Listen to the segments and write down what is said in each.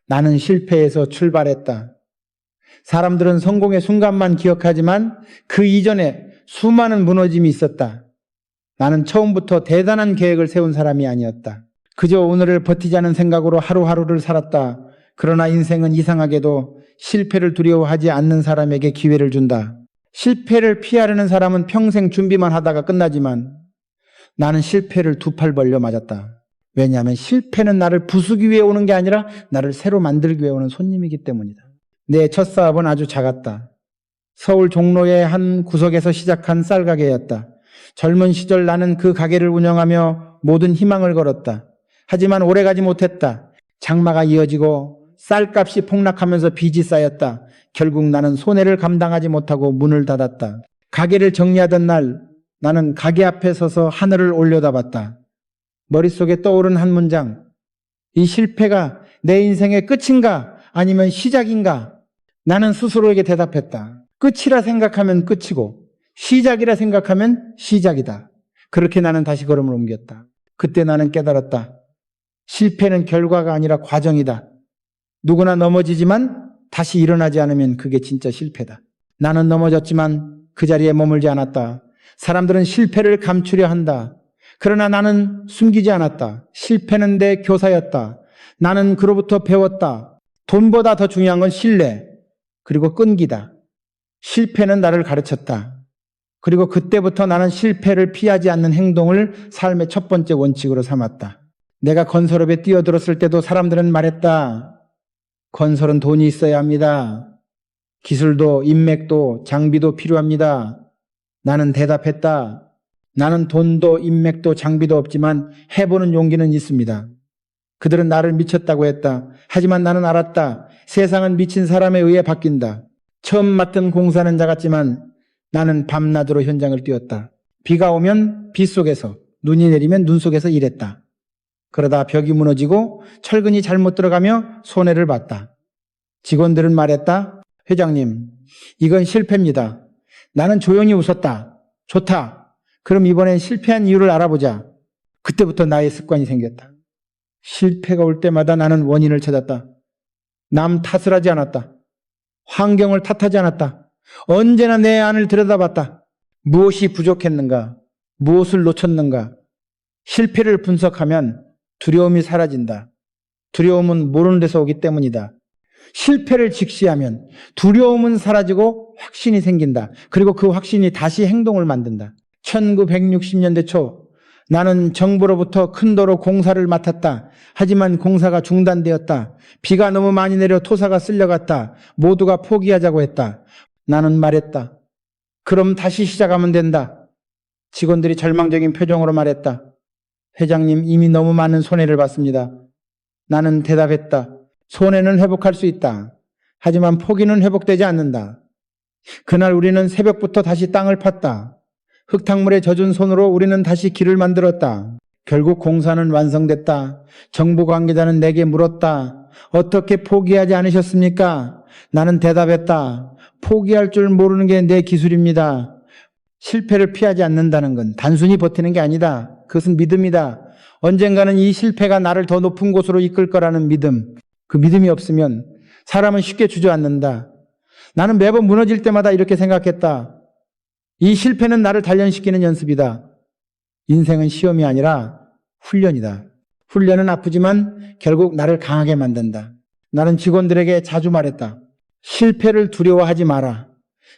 나는 실패에서 출발했다. 사람들은 성공의 순간만 기억하지만 그 이전에 수많은 무너짐이 있었다. 나는 처음부터 대단한 계획을 세운 사람이 아니었다. 그저 오늘을 버티자는 생각으로 하루하루를 살았다. 그러나 인생은 이상하게도 실패를 두려워하지 않는 사람에게 기회를 준다. 실패를 피하려는 사람은 평생 준비만 하다가 끝나지만 나는 실패를 두 팔 벌려 맞았다. 왜냐하면 실패는 나를 부수기 위해 오는 게 아니라 나를 새로 만들기 위해 오는 손님이기 때문이다. 내 첫 사업은 아주 작았다. 서울 종로의 한 구석에서 시작한 쌀가게였다. 젊은 시절 나는 그 가게를 운영하며 모든 희망을 걸었다. 하지만 오래가지 못했다. 장마가 이어지고 쌀값이 폭락하면서 빚이 쌓였다. 결국 나는 손해를 감당하지 못하고 문을 닫았다. 가게를 정리하던 날 나는 가게 앞에 서서 하늘을 올려다봤다. 머릿속에 떠오른 한 문장. 이 실패가 내 인생의 끝인가 아니면 시작인가? 나는 스스로에게 대답했다. 끝이라 생각하면 끝이고 시작이라 생각하면 시작이다. 그렇게 나는 다시 걸음을 옮겼다. 그때 나는 깨달았다. 실패는 결과가 아니라 과정이다. 누구나 넘어지지만 다시 일어나지 않으면 그게 진짜 실패다. 나는 넘어졌지만 그 자리에 머물지 않았다. 사람들은 실패를 감추려 한다. 그러나 나는 숨기지 않았다. 실패는 내 교사였다. 나는 그로부터 배웠다. 돈보다 더 중요한 건 신뢰, 그리고 끈기다. 실패는 나를 가르쳤다. 그리고 그때부터 나는 실패를 피하지 않는 행동을 삶의 첫 번째 원칙으로 삼았다. 내가 건설업에 뛰어들었을 때도 사람들은 말했다. 건설은 돈이 있어야 합니다. 기술도 인맥도 장비도 필요합니다. 나는 대답했다. 나는 돈도 인맥도 장비도 없지만 해보는 용기는 있습니다. 그들은 나를 미쳤다고 했다. 하지만 나는 알았다. 세상은 미친 사람에 의해 바뀐다. 처음 맡은 공사는 작았지만 나는 밤낮으로 현장을 뛰었다. 비가 오면 비 속에서, 눈이 내리면 눈 속에서 일했다. 그러다 벽이 무너지고 철근이 잘못 들어가며 손해를 봤다. 직원들은 말했다. 회장님, 이건 실패입니다. 나는 조용히 웃었다. 좋다. 그럼 이번엔 실패한 이유를 알아보자. 그때부터 나의 습관이 생겼다. 실패가 올 때마다 나는 원인을 찾았다. 남 탓을 하지 않았다. 환경을 탓하지 않았다. 언제나 내 안을 들여다봤다. 무엇이 부족했는가? 무엇을 놓쳤는가? 실패를 분석하면 두려움이 사라진다. 두려움은 모르는 데서 오기 때문이다. 실패를 직시하면 두려움은 사라지고 확신이 생긴다. 그리고 그 확신이 다시 행동을 만든다. 1960년대 초 나는 정부로부터 큰 도로 공사를 맡았다. 하지만 공사가 중단되었다. 비가 너무 많이 내려 토사가 쓸려갔다. 모두가 포기하자고 했다. 나는 말했다. 그럼 다시 시작하면 된다. 직원들이 절망적인 표정으로 말했다. 회장님, 이미 너무 많은 손해를 봤습니다. 나는 대답했다. 손해는 회복할 수 있다. 하지만 포기는 회복되지 않는다. 그날 우리는 새벽부터 다시 땅을 팠다. 흙탕물에 젖은 손으로 우리는 다시 길을 만들었다. 결국 공사는 완성됐다. 정부 관계자는 내게 물었다. 어떻게 포기하지 않으셨습니까? 나는 대답했다. 포기할 줄 모르는 게 내 기술입니다. 실패를 피하지 않는다는 건 단순히 버티는 게 아니다. 그것은 믿음이다. 언젠가는 이 실패가 나를 더 높은 곳으로 이끌 거라는 믿음. 그 믿음이 없으면 사람은 쉽게 주저앉는다. 나는 매번 무너질 때마다 이렇게 생각했다. 이 실패는 나를 단련시키는 연습이다. 인생은 시험이 아니라 훈련이다. 훈련은 아프지만 결국 나를 강하게 만든다. 나는 직원들에게 자주 말했다. 실패를 두려워하지 마라.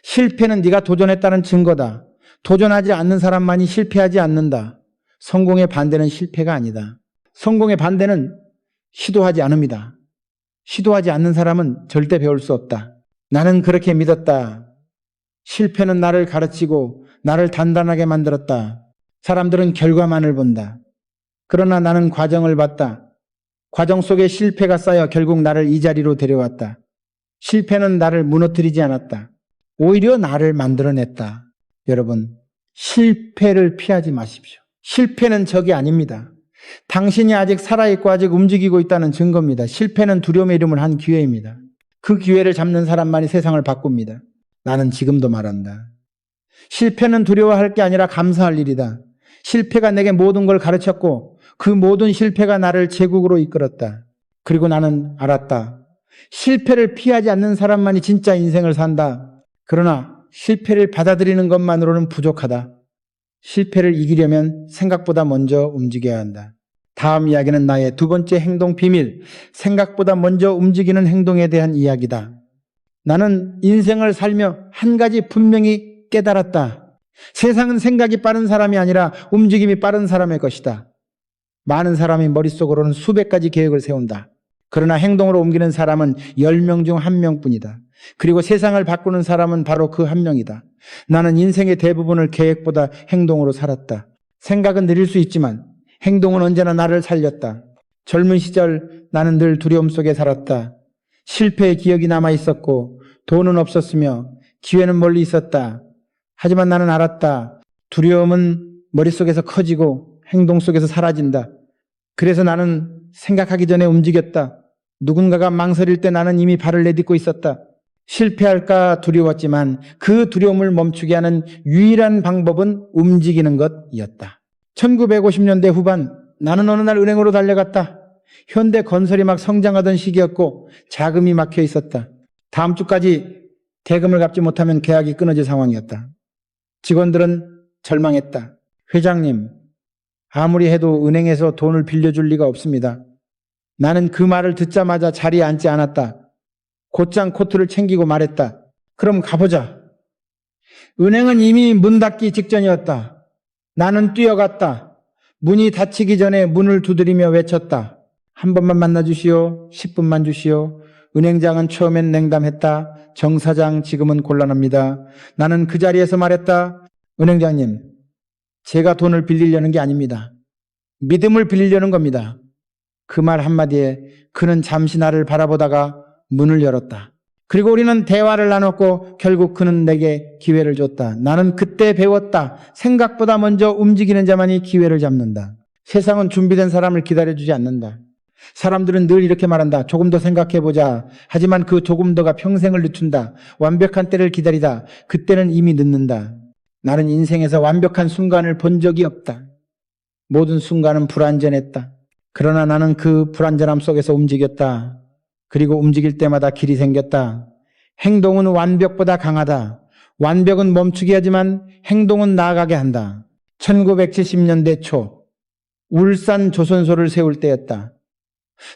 실패는 네가 도전했다는 증거다. 도전하지 않는 사람만이 실패하지 않는다. 성공의 반대는 실패가 아니다. 성공의 반대는 시도하지 않음이다. 시도하지 않는 사람은 절대 배울 수 없다. 나는 그렇게 믿었다. 실패는 나를 가르치고 나를 단단하게 만들었다. 사람들은 결과만을 본다. 그러나 나는 과정을 봤다. 과정 속에 실패가 쌓여 결국 나를 이 자리로 데려왔다. 실패는 나를 무너뜨리지 않았다. 오히려 나를 만들어냈다. 여러분, 실패를 피하지 마십시오. 실패는 적이 아닙니다. 당신이 아직 살아있고 아직 움직이고 있다는 증거입니다. 실패는 두려움의 이름을 한 기회입니다. 그 기회를 잡는 사람만이 세상을 바꿉니다. 나는 지금도 말한다. 실패는 두려워할 게 아니라 감사할 일이다. 실패가 내게 모든 걸 가르쳤고 그 모든 실패가 나를 제국으로 이끌었다. 그리고 나는 알았다. 실패를 피하지 않는 사람만이 진짜 인생을 산다. 그러나 실패를 받아들이는 것만으로는 부족하다. 실패를 이기려면 생각보다 먼저 움직여야 한다. 다음 이야기는 나의 두 번째 행동 비밀, 생각보다 먼저 움직이는 행동에 대한 이야기다. 나는 인생을 살며 한 가지 분명히 깨달았다. 세상은 생각이 빠른 사람이 아니라 움직임이 빠른 사람의 것이다. 많은 사람이 머릿속으로는 수백 가지 계획을 세운다. 그러나 행동으로 옮기는 사람은 10명 중 1명뿐이다. 그리고 세상을 바꾸는 사람은 바로 그 1명이다. 나는 인생의 대부분을 계획보다 행동으로 살았다. 생각은 느릴 수 있지만 행동은 언제나 나를 살렸다. 젊은 시절 나는 늘 두려움 속에 살았다. 실패의 기억이 남아 있었고 돈은 없었으며 기회는 멀리 있었다. 하지만 나는 알았다. 두려움은 머릿속에서 커지고 행동 속에서 사라진다. 그래서 나는 생각하기 전에 움직였다. 누군가가 망설일 때 나는 이미 발을 내딛고 있었다. 실패할까 두려웠지만 그 두려움을 멈추게 하는 유일한 방법은 움직이는 것이었다. 1950년대 후반 나는 어느 날 은행으로 달려갔다. 현대 건설이 막 성장하던 시기였고 자금이 막혀 있었다. 다음 주까지 대금을 갚지 못하면 계약이 끊어질 상황이었다. 직원들은 절망했다. 회장님, 아무리 해도 은행에서 돈을 빌려줄 리가 없습니다. 나는 그 말을 듣자마자 자리에 앉지 않았다. 곧장 코트를 챙기고 말했다. 그럼 가보자. 은행은 이미 문 닫기 직전이었다. 나는 뛰어갔다. 문이 닫히기 전에 문을 두드리며 외쳤다. 한 번만 만나주시오. 10분만 주시오. 은행장은 처음엔 냉담했다. 정 사장, 지금은 곤란합니다. 나는 그 자리에서 말했다. 은행장님, 제가 돈을 빌리려는 게 아닙니다. 믿음을 빌리려는 겁니다. 그 말 한마디에 그는 잠시 나를 바라보다가 문을 열었다. 그리고 우리는 대화를 나눴고 결국 그는 내게 기회를 줬다. 나는 그때 배웠다. 생각보다 먼저 움직이는 자만이 기회를 잡는다. 세상은 준비된 사람을 기다려주지 않는다. 사람들은 늘 이렇게 말한다. 조금 더 생각해보자. 하지만 그 조금 더가 평생을 늦춘다. 완벽한 때를 기다리다. 그때는 이미 늦는다. 나는 인생에서 완벽한 순간을 본 적이 없다. 모든 순간은 불완전했다. 그러나 나는 그 불완전함 속에서 움직였다. 그리고 움직일 때마다 길이 생겼다. 행동은 완벽보다 강하다. 완벽은 멈추게 하지만 행동은 나아가게 한다. 1970년대 초 울산 조선소를 세울 때였다.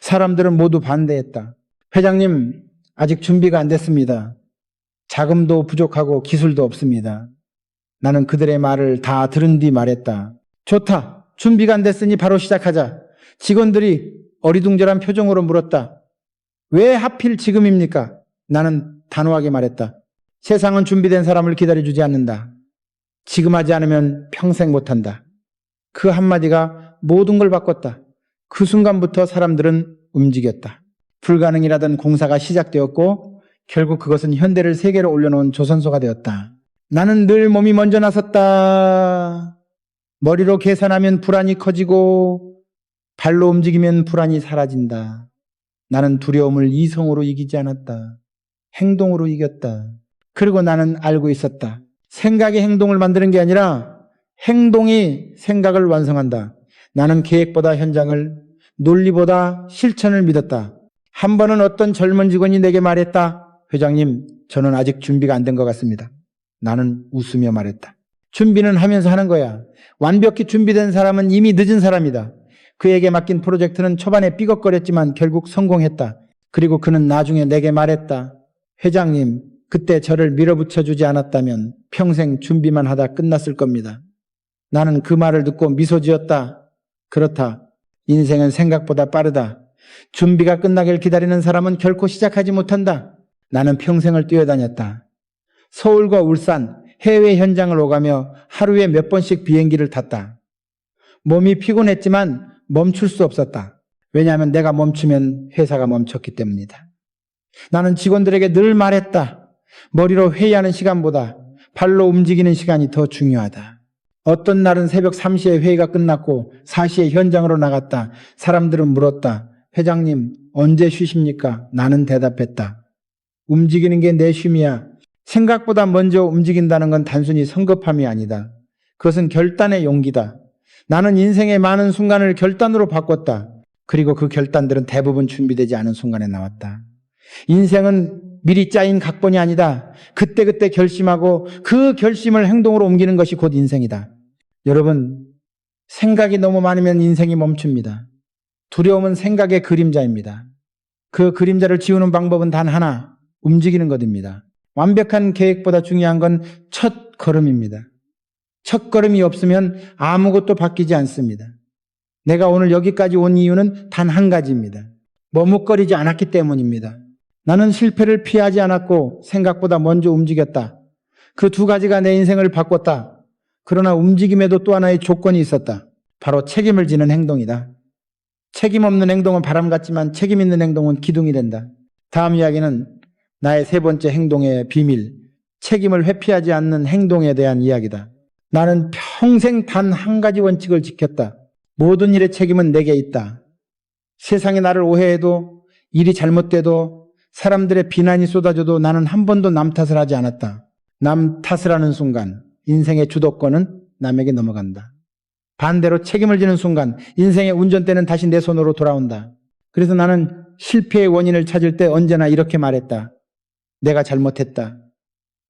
사람들은 모두 반대했다. 회장님, 아직 준비가 안 됐습니다. 자금도 부족하고 기술도 없습니다. 나는 그들의 말을 다 들은 뒤 말했다. 좋다. 준비가 안 됐으니 바로 시작하자. 직원들이 어리둥절한 표정으로 물었다. 왜 하필 지금입니까? 나는 단호하게 말했다. 세상은 준비된 사람을 기다려주지 않는다. 지금 하지 않으면 평생 못한다. 그 한마디가 모든 걸 바꿨다. 그 순간부터 사람들은 움직였다. 불가능이라던 공사가 시작되었고 결국 그것은 현대를 세계로 올려놓은 조선소가 되었다. 나는 늘 몸이 먼저 나섰다. 머리로 계산하면 불안이 커지고 발로 움직이면 불안이 사라진다. 나는 두려움을 이성으로 이기지 않았다. 행동으로 이겼다. 그리고 나는 알고 있었다. 생각이 행동을 만드는 게 아니라 행동이 생각을 완성한다. 나는 계획보다 현장을, 논리보다 실천을 믿었다. 한 번은 어떤 젊은 직원이 내게 말했다. 회장님, 저는 아직 준비가 안 된 것 같습니다. 나는 웃으며 말했다. 준비는 하면서 하는 거야. 완벽히 준비된 사람은 이미 늦은 사람이다. 그에게 맡긴 프로젝트는 초반에 삐걱거렸지만 결국 성공했다. 그리고 그는 나중에 내게 말했다. 회장님, 그때 저를 밀어붙여주지 않았다면 평생 준비만 하다 끝났을 겁니다. 나는 그 말을 듣고 미소 지었다. 그렇다. 인생은 생각보다 빠르다. 준비가 끝나길 기다리는 사람은 결코 시작하지 못한다. 나는 평생을 뛰어다녔다. 서울과 울산, 해외 현장을 오가며 하루에 몇 번씩 비행기를 탔다. 몸이 피곤했지만 멈출 수 없었다. 왜냐하면 내가 멈추면 회사가 멈췄기 때문이다. 나는 직원들에게 늘 말했다. 머리로 회의하는 시간보다 발로 움직이는 시간이 더 중요하다. 어떤 날은 새벽 3시에 회의가 끝났고 4시에 현장으로 나갔다. 사람들은 물었다. 회장님, 언제 쉬십니까? 나는 대답했다. 움직이는 게 내 쉼이야. 생각보다 먼저 움직인다는 건 단순히 성급함이 아니다. 그것은 결단의 용기다. 나는 인생의 많은 순간을 결단으로 바꿨다. 그리고 그 결단들은 대부분 준비되지 않은 순간에 나왔다. 인생은 미리 짜인 각본이 아니다. 그때그때 결심하고 그 결심을 행동으로 옮기는 것이 곧 인생이다. 여러분, 생각이 너무 많으면 인생이 멈춥니다. 두려움은 생각의 그림자입니다. 그 그림자를 지우는 방법은 단 하나, 움직이는 것입니다. 완벽한 계획보다 중요한 건 첫 걸음입니다. 첫 걸음이 없으면 아무것도 바뀌지 않습니다. 내가 오늘 여기까지 온 이유는 단 한 가지입니다. 머뭇거리지 않았기 때문입니다. 나는 실패를 피하지 않았고 생각보다 먼저 움직였다. 그 두 가지가 내 인생을 바꿨다. 그러나 움직임에도 또 하나의 조건이 있었다. 바로 책임을 지는 행동이다. 책임 없는 행동은 바람 같지만 책임 있는 행동은 기둥이 된다. 다음 이야기는 나의 세 번째 행동의 비밀, 책임을 회피하지 않는 행동에 대한 이야기다. 나는 평생 단 한 가지 원칙을 지켰다. 모든 일의 책임은 내게 있다. 세상이 나를 오해해도, 일이 잘못돼도, 사람들의 비난이 쏟아져도 나는 한 번도 남 탓을 하지 않았다. 남 탓을 하는 순간 인생의 주도권은 남에게 넘어간다. 반대로 책임을 지는 순간 인생의 운전대는 다시 내 손으로 돌아온다. 그래서 나는 실패의 원인을 찾을 때 언제나 이렇게 말했다. 내가 잘못했다.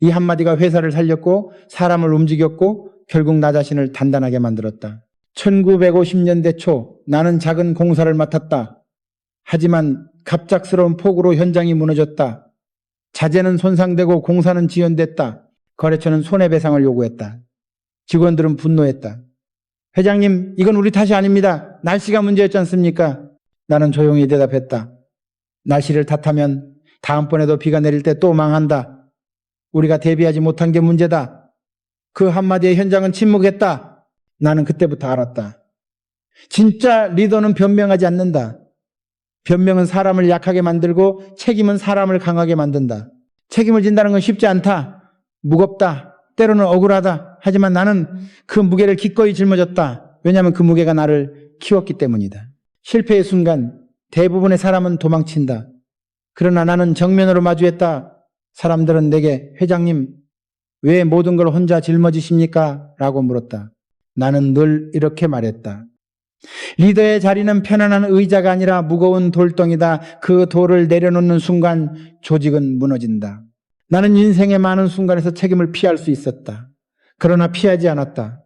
이 한마디가 회사를 살렸고 사람을 움직였고 결국 나 자신을 단단하게 만들었다. 1950년대 초 나는 작은 공사를 맡았다. 하지만 갑작스러운 폭우로 현장이 무너졌다. 자재는 손상되고 공사는 지연됐다. 거래처는 손해배상을 요구했다. 직원들은 분노했다. 회장님, 이건 우리 탓이 아닙니다. 날씨가 문제였지 않습니까? 나는 조용히 대답했다. 날씨를 탓하면 다음번에도 비가 내릴 때 또 망한다. 우리가 대비하지 못한 게 문제다. 그 한마디에 현장은 침묵했다. 나는 그때부터 알았다. 진짜 리더는 변명하지 않는다. 변명은 사람을 약하게 만들고 책임은 사람을 강하게 만든다. 책임을 진다는 건 쉽지 않다. 무겁다. 때로는 억울하다. 하지만 나는 그 무게를 기꺼이 짊어졌다. 왜냐하면 그 무게가 나를 키웠기 때문이다. 실패의 순간 대부분의 사람은 도망친다. 그러나 나는 정면으로 마주했다. 사람들은 내게 회장님, 왜 모든 걸 혼자 짊어지십니까? 라고 물었다. 나는 늘 이렇게 말했다. 리더의 자리는 편안한 의자가 아니라 무거운 돌덩이다. 그 돌을 내려놓는 순간 조직은 무너진다. 나는 인생의 많은 순간에서 책임을 피할 수 있었다. 그러나 피하지 않았다.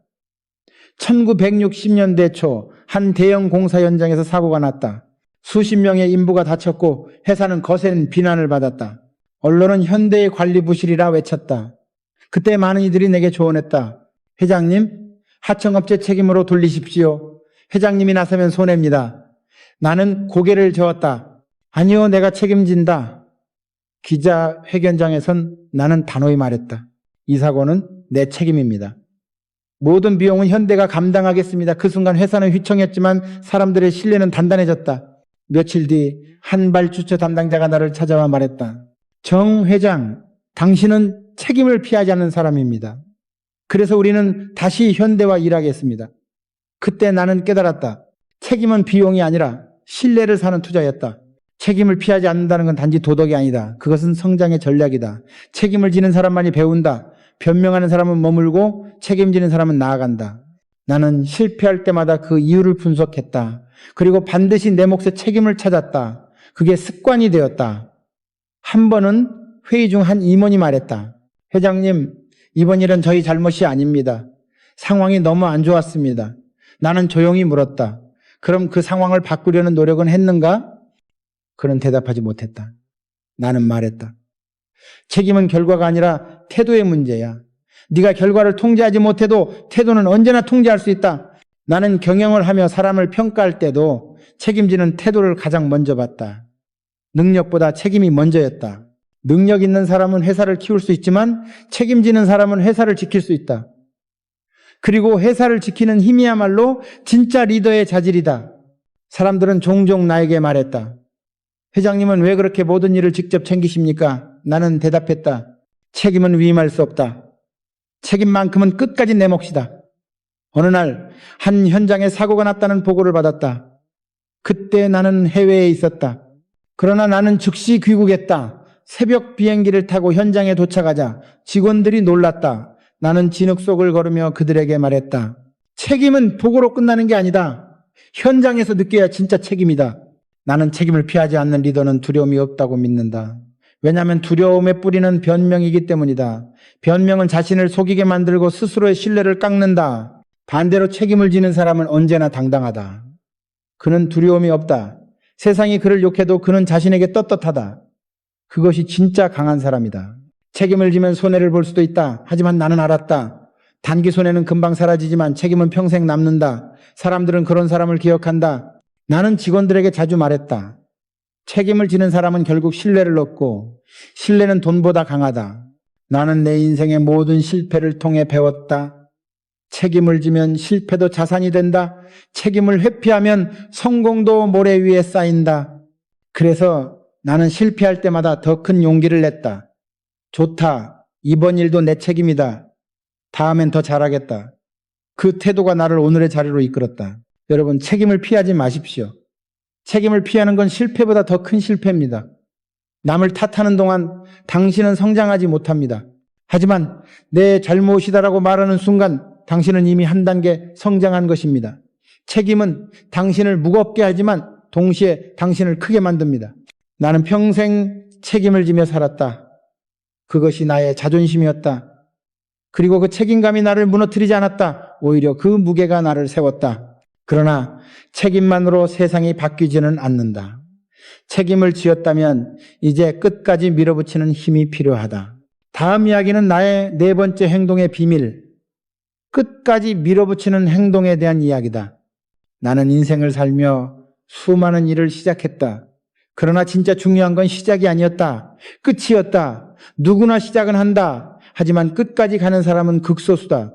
1960년대 초 한 대형 공사 현장에서 사고가 났다. 수십 명의 인부가 다쳤고 회사는 거센 비난을 받았다. 언론은 현대의 관리 부실이라 외쳤다. 그때 많은 이들이 내게 조언했다. 회장님, 하청업체 책임으로 돌리십시오. 회장님이 나서면 손해입니다. 나는 고개를 저었다. 아니요, 내가 책임진다. 기자회견장에선 나는 단호히 말했다. 이 사고는 내 책임입니다. 모든 비용은 현대가 감당하겠습니다. 그 순간 회사는 휘청했지만 사람들의 신뢰는 단단해졌다. 며칠 뒤 한발주처 담당자가 나를 찾아와 말했다. 정 회장, 당신은 책임을 피하지 않는 사람입니다. 그래서 우리는 다시 현대와 일하겠습니다. 그때 나는 깨달았다. 책임은 비용이 아니라 신뢰를 사는 투자였다. 책임을 피하지 않는다는 건 단지 도덕이 아니다. 그것은 성장의 전략이다. 책임을 지는 사람만이 배운다. 변명하는 사람은 머물고 책임지는 사람은 나아간다. 나는 실패할 때마다 그 이유를 분석했다. 그리고 반드시 내 몫의 책임을 찾았다. 그게 습관이 되었다. 한 번은 회의 중 한 임원이 말했다. 회장님, 이번 일은 저희 잘못이 아닙니다. 상황이 너무 안 좋았습니다. 나는 조용히 물었다. 그럼 그 상황을 바꾸려는 노력은 했는가? 그는 대답하지 못했다. 나는 말했다. 책임은 결과가 아니라 태도의 문제야. 네가 결과를 통제하지 못해도 태도는 언제나 통제할 수 있다. 나는 경영을 하며 사람을 평가할 때도 책임지는 태도를 가장 먼저 봤다. 능력보다 책임이 먼저였다. 능력 있는 사람은 회사를 키울 수 있지만 책임지는 사람은 회사를 지킬 수 있다. 그리고 회사를 지키는 힘이야말로 진짜 리더의 자질이다. 사람들은 종종 나에게 말했다. 회장님은 왜 그렇게 모든 일을 직접 챙기십니까? 나는 대답했다. 책임은 위임할 수 없다. 책임만큼은 끝까지 내 몫이다. 어느 날 한 현장에 사고가 났다는 보고를 받았다. 그때 나는 해외에 있었다. 그러나 나는 즉시 귀국했다. 새벽 비행기를 타고 현장에 도착하자 직원들이 놀랐다. 나는 진흙 속을 걸으며 그들에게 말했다. 책임은 보고로 끝나는 게 아니다. 현장에서 느껴야 진짜 책임이다. 나는 책임을 피하지 않는 리더는 두려움이 없다고 믿는다. 왜냐하면 두려움의 뿌리는 변명이기 때문이다. 변명은 자신을 속이게 만들고 스스로의 신뢰를 깎는다. 반대로 책임을 지는 사람은 언제나 당당하다. 그는 두려움이 없다. 세상이 그를 욕해도 그는 자신에게 떳떳하다. 그것이 진짜 강한 사람이다. 책임을 지면 손해를 볼 수도 있다. 하지만 나는 알았다. 단기 손해는 금방 사라지지만 책임은 평생 남는다. 사람들은 그런 사람을 기억한다. 나는 직원들에게 자주 말했다. 책임을 지는 사람은 결국 신뢰를 얻고 신뢰는 돈보다 강하다. 나는 내 인생의 모든 실패를 통해 배웠다. 책임을 지면 실패도 자산이 된다. 책임을 회피하면 성공도 모래 위에 쌓인다. 그래서 나는 실패할 때마다 더 큰 용기를 냈다. 좋다. 이번 일도 내 책임이다. 다음엔 더 잘하겠다. 그 태도가 나를 오늘의 자리로 이끌었다. 여러분, 책임을 피하지 마십시오. 책임을 피하는 건 실패보다 더 큰 실패입니다. 남을 탓하는 동안 당신은 성장하지 못합니다. 하지만 내 잘못이다라고 말하는 순간 당신은 이미 한 단계 성장한 것입니다. 책임은 당신을 무겁게 하지만 동시에 당신을 크게 만듭니다. 나는 평생 책임을 지며 살았다. 그것이 나의 자존심이었다. 그리고 그 책임감이 나를 무너뜨리지 않았다. 오히려 그 무게가 나를 세웠다. 그러나 책임만으로 세상이 바뀌지는 않는다. 책임을 지었다면 이제 끝까지 밀어붙이는 힘이 필요하다. 다음 이야기는 나의 네 번째 행동의 비밀, 끝까지 밀어붙이는 행동에 대한 이야기다. 나는 인생을 살며 수많은 일을 시작했다. 그러나 진짜 중요한 건 시작이 아니었다. 끝이었다. 누구나 시작은 한다. 하지만 끝까지 가는 사람은 극소수다.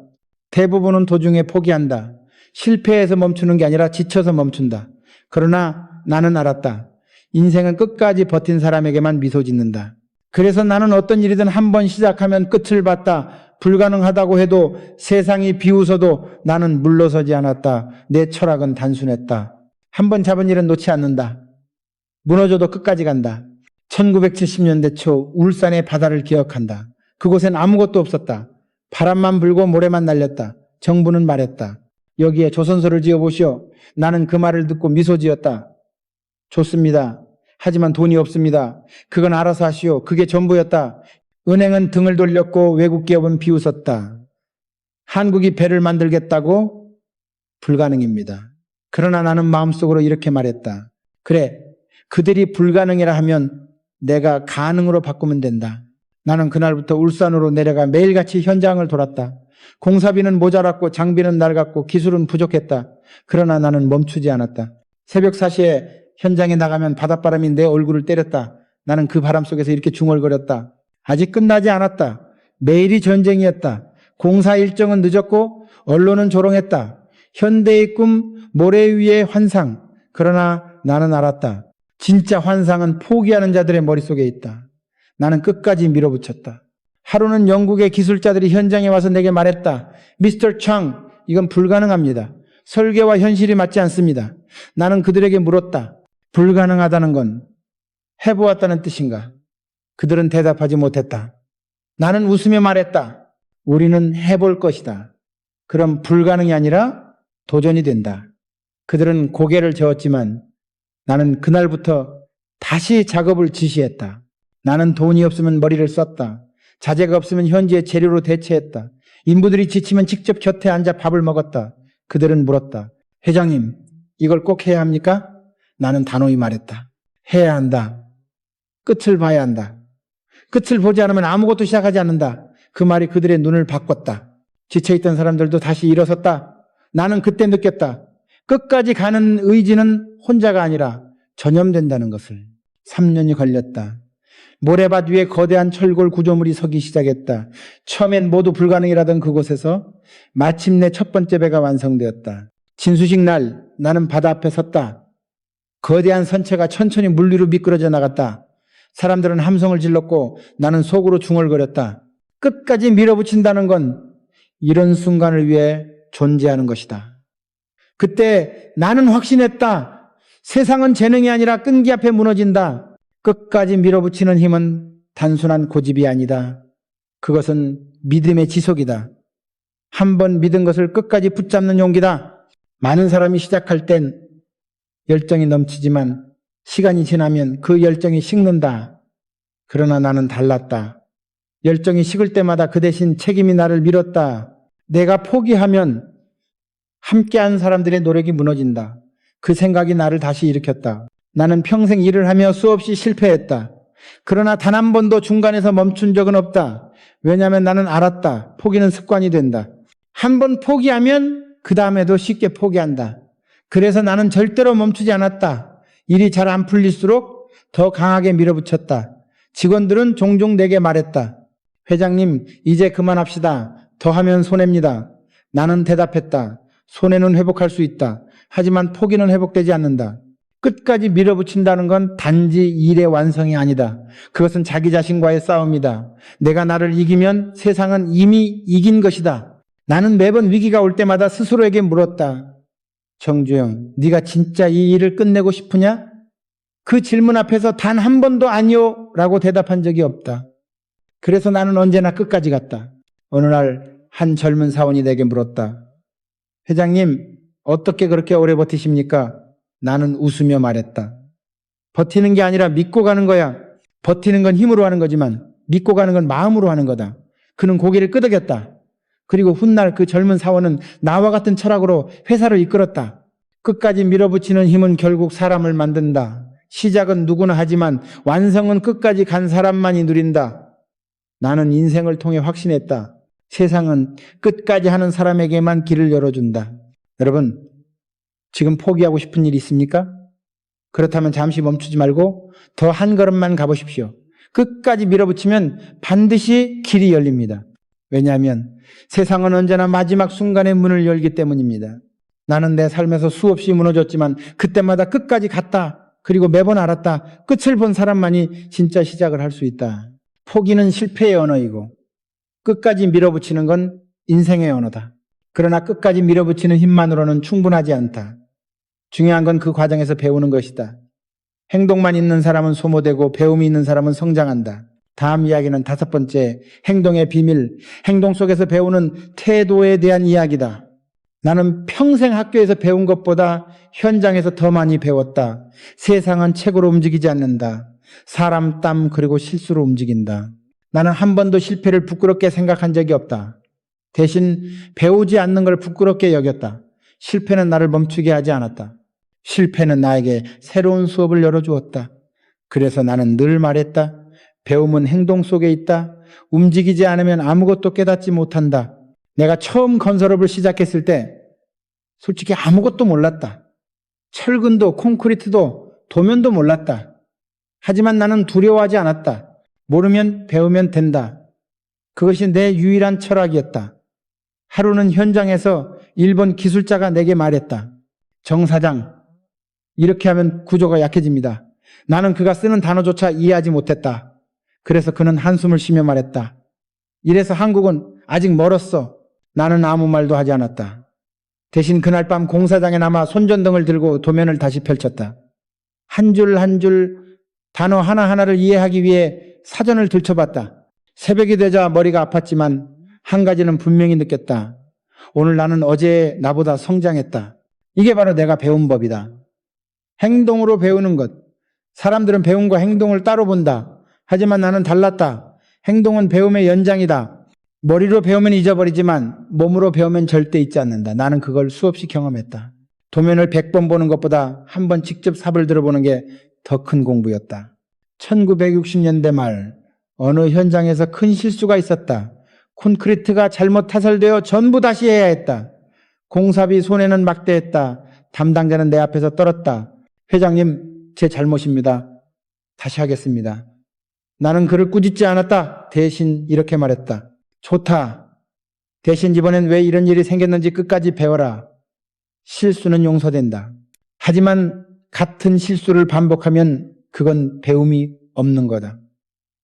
대부분은 도중에 포기한다. 실패해서 멈추는 게 아니라 지쳐서 멈춘다. 그러나 나는 알았다. 인생은 끝까지 버틴 사람에게만 미소 짓는다. 그래서 나는 어떤 일이든 한 번 시작하면 끝을 봤다. 불가능하다고 해도 세상이 비웃어도 나는 물러서지 않았다. 내 철학은 단순했다. 한 번 잡은 일은 놓지 않는다. 무너져도 끝까지 간다. 1970년대 초 울산의 바다를 기억한다. 그곳엔 아무것도 없었다. 바람만 불고 모래만 날렸다. 정부는 말했다. 여기에 조선소를 지어보시오. 나는 그 말을 듣고 미소 지었다. 좋습니다. 하지만 돈이 없습니다. 그건 알아서 하시오. 그게 전부였다. 은행은 등을 돌렸고 외국 기업은 비웃었다. 한국이 배를 만들겠다고? 불가능입니다. 그러나 나는 마음속으로 이렇게 말했다. 그래, 그들이 불가능이라 하면 내가 가능으로 바꾸면 된다. 나는 그날부터 울산으로 내려가 매일같이 현장을 돌았다. 공사비는 모자랐고 장비는 낡았고 기술은 부족했다. 그러나 나는 멈추지 않았다. 새벽 4시에 현장에 나가면 바닷바람이 내 얼굴을 때렸다. 나는 그 바람 속에서 이렇게 중얼거렸다. 아직 끝나지 않았다. 매일이 전쟁이었다. 공사 일정은 늦었고 언론은 조롱했다. 현대의 꿈, 모래 위의 환상. 그러나 나는 알았다. 진짜 환상은 포기하는 자들의 머릿속에 있다. 나는 끝까지 밀어붙였다. 하루는 영국의 기술자들이 현장에 와서 내게 말했다. 미스터 창, 이건 불가능합니다. 설계와 현실이 맞지 않습니다. 나는 그들에게 물었다. 불가능하다는 건 해보았다는 뜻인가? 그들은 대답하지 못했다. 나는 웃으며 말했다. 우리는 해볼 것이다. 그럼 불가능이 아니라 도전이 된다. 그들은 고개를 저었지만 나는 그날부터 다시 작업을 지시했다. 나는 돈이 없으면 머리를 썼다. 자재가 없으면 현지의 재료로 대체했다. 인부들이 지치면 직접 곁에 앉아 밥을 먹었다. 그들은 물었다. 회장님, 이걸 꼭 해야 합니까? 나는 단호히 말했다. 해야 한다. 끝을 봐야 한다. 끝을 보지 않으면 아무것도 시작하지 않는다. 그 말이 그들의 눈을 바꿨다. 지쳐있던 사람들도 다시 일어섰다. 나는 그때 느꼈다. 끝까지 가는 의지는 혼자가 아니라 전염된다는 것을. 3년이 걸렸다. 모래밭 위에 거대한 철골 구조물이 서기 시작했다. 처음엔 모두 불가능이라던 그곳에서 마침내 첫 번째 배가 완성되었다. 진수식 날 나는 바다 앞에 섰다. 거대한 선체가 천천히 물 위로 미끄러져 나갔다. 사람들은 함성을 질렀고 나는 속으로 중얼거렸다. 끝까지 밀어붙인다는 건 이런 순간을 위해 존재하는 것이다. 그때 나는 확신했다. 세상은 재능이 아니라 끈기 앞에 무너진다. 끝까지 밀어붙이는 힘은 단순한 고집이 아니다. 그것은 믿음의 지속이다. 한 번 믿은 것을 끝까지 붙잡는 용기다. 많은 사람이 시작할 땐 열정이 넘치지만 시간이 지나면 그 열정이 식는다. 그러나 나는 달랐다. 열정이 식을 때마다 그 대신 책임이 나를 밀었다. 내가 포기하면 함께한 사람들의 노력이 무너진다. 그 생각이 나를 다시 일으켰다. 나는 평생 일을 하며 수없이 실패했다. 그러나 단 한 번도 중간에서 멈춘 적은 없다. 왜냐하면 나는 알았다. 포기는 습관이 된다. 한 번 포기하면 그 다음에도 쉽게 포기한다. 그래서 나는 절대로 멈추지 않았다. 일이 잘 안 풀릴수록 더 강하게 밀어붙였다. 직원들은 종종 내게 말했다. 회장님, 이제 그만합시다. 더 하면 손해입니다. 나는 대답했다. 손해는 회복할 수 있다. 하지만 포기는 회복되지 않는다. 끝까지 밀어붙인다는 건 단지 일의 완성이 아니다. 그것은 자기 자신과의 싸움이다. 내가 나를 이기면 세상은 이미 이긴 것이다. 나는 매번 위기가 올 때마다 스스로에게 물었다. 정주영, 네가 진짜 이 일을 끝내고 싶으냐? 그 질문 앞에서 단 한 번도 아니요 라고 대답한 적이 없다. 그래서 나는 언제나 끝까지 갔다. 어느 날 한 젊은 사원이 내게 물었다. 회장님, 어떻게 그렇게 오래 버티십니까? 나는 웃으며 말했다. 버티는 게 아니라 믿고 가는 거야. 버티는 건 힘으로 하는 거지만 믿고 가는 건 마음으로 하는 거다. 그는 고개를 끄덕였다. 그리고 훗날 그 젊은 사원은 나와 같은 철학으로 회사를 이끌었다. 끝까지 밀어붙이는 힘은 결국 사람을 만든다. 시작은 누구나 하지만 완성은 끝까지 간 사람만이 누린다. 나는 인생을 통해 확신했다. 세상은 끝까지 하는 사람에게만 길을 열어준다. 여러분, 지금 포기하고 싶은 일 있습니까? 그렇다면 잠시 멈추지 말고 더 한 걸음만 가보십시오. 끝까지 밀어붙이면 반드시 길이 열립니다. 왜냐하면 세상은 언제나 마지막 순간에 문을 열기 때문입니다. 나는 내 삶에서 수없이 무너졌지만 그때마다 끝까지 갔다. 그리고 매번 알았다. 끝을 본 사람만이 진짜 시작을 할 수 있다. 포기는 실패의 언어이고 끝까지 밀어붙이는 건 인생의 언어다. 그러나 끝까지 밀어붙이는 힘만으로는 충분하지 않다. 중요한 건 그 과정에서 배우는 것이다. 행동만 있는 사람은 소모되고 배움이 있는 사람은 성장한다. 다음 이야기는 5번째, 행동의 비밀, 행동 속에서 배우는 태도에 대한 이야기다. 나는 평생 학교에서 배운 것보다 현장에서 더 많이 배웠다. 세상은 책으로 움직이지 않는다. 사람 땀 그리고 실수로 움직인다. 나는 한 번도 실패를 부끄럽게 생각한 적이 없다. 대신 배우지 않는 걸 부끄럽게 여겼다. 실패는 나를 멈추게 하지 않았다. 실패는 나에게 새로운 수업을 열어주었다. 그래서 나는 늘 말했다. 배움은 행동 속에 있다. 움직이지 않으면 아무것도 깨닫지 못한다. 내가 처음 건설업을 시작했을 때 솔직히 아무것도 몰랐다. 철근도 콘크리트도 도면도 몰랐다. 하지만 나는 두려워하지 않았다. 모르면 배우면 된다. 그것이 내 유일한 철학이었다. 하루는 현장에서 일본 기술자가 내게 말했다. 정 사장, 이렇게 하면 구조가 약해집니다. 나는 그가 쓰는 단어조차 이해하지 못했다. 그래서 그는 한숨을 쉬며 말했다. 이래서 한국은 아직 멀었어. 나는 아무 말도 하지 않았다. 대신 그날 밤 공사장에 남아 손전등을 들고 도면을 다시 펼쳤다. 한 줄 한 줄 단어 하나하나를 이해하기 위해 사전을 들춰봤다. 새벽이 되자 머리가 아팠지만 한 가지는 분명히 느꼈다. 오늘 나는 어제 나보다 성장했다. 이게 바로 내가 배운 법이다. 행동으로 배우는 것. 사람들은 배움과 행동을 따로 본다. 하지만 나는 달랐다. 행동은 배움의 연장이다. 머리로 배우면 잊어버리지만 몸으로 배우면 절대 잊지 않는다. 나는 그걸 수없이 경험했다. 도면을 100번 보는 것보다 한 번 직접 삽을 들어보는 게 더 큰 공부였다. 1960년대 말 어느 현장에서 큰 실수가 있었다. 콘크리트가 잘못 타설되어 전부 다시 해야 했다. 공사비 손해는 막대했다. 담당자는 내 앞에서 떨었다. 회장님, 제 잘못입니다. 다시 하겠습니다. 나는 그를 꾸짖지 않았다. 대신 이렇게 말했다. 좋다. 대신 이번엔 왜 이런 일이 생겼는지 끝까지 배워라. 실수는 용서된다. 하지만 같은 실수를 반복하면 그건 배움이 없는 거다.